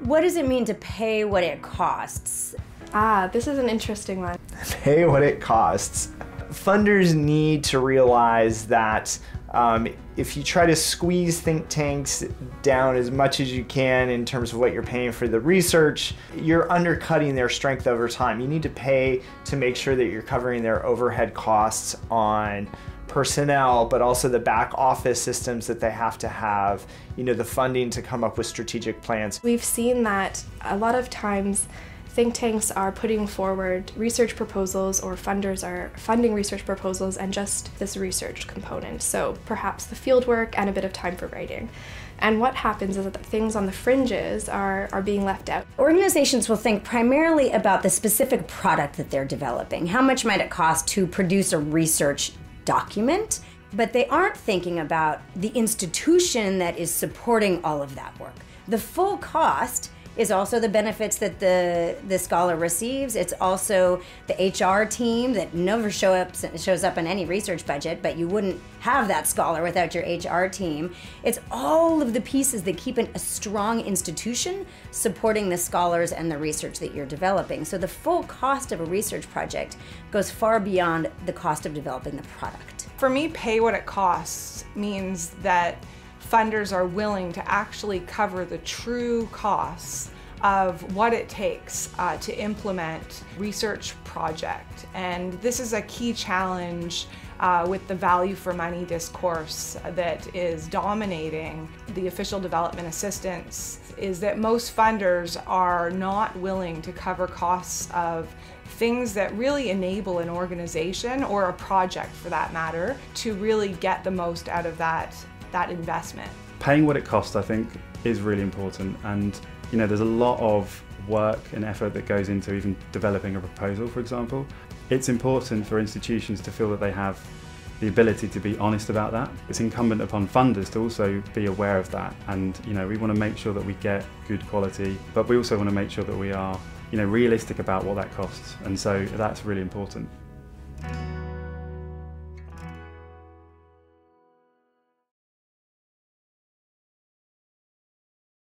What does it mean to pay what it costs? This is an interesting one. Pay what it costs. Funders need to realize that if you try to squeeze think tanks down as much as you can in terms of what you're paying for the research, you're undercutting their strength over time. You need to pay to make sure that you're covering their overhead costs on personnel, but also the back office systems that they have to have, the funding to come up with strategic plans. We've seen that a lot of times think tanks are putting forward research proposals, or funders are funding research proposals and just this research component. So perhaps the field work and a bit of time for writing. And what happens is that things on the fringes are being left out. Organizations will think primarily about the specific product that they're developing. How much might it cost to produce a research document? But they aren't thinking about the institution that is supporting all of that work. The full cost is also the benefits that the scholar receives. It's also the HR team that never shows up in any research budget, but you wouldn't have that scholar without your HR team. It's all of the pieces that keep a strong institution supporting the scholars and the research that you're developing. So the full cost of a research project goes far beyond the cost of developing the product. For me, pay what it costs means that funders are willing to actually cover the true costs of what it takes to implement research project. And this is a key challenge with the value for money discourse that is dominating the official development assistance, is that most funders are not willing to cover costs of things that really enable an organization, or a project for that matter, to really get the most out of that investment. Paying what it costs, I think, is really important, and there's a lot of work and effort that goes into even developing a proposal, for example. It's important for institutions to feel that they have the ability to be honest about that. It's incumbent upon funders to also be aware of that, and we want to make sure that we get good quality, but we also want to make sure that we are realistic about what that costs, and so that's really important.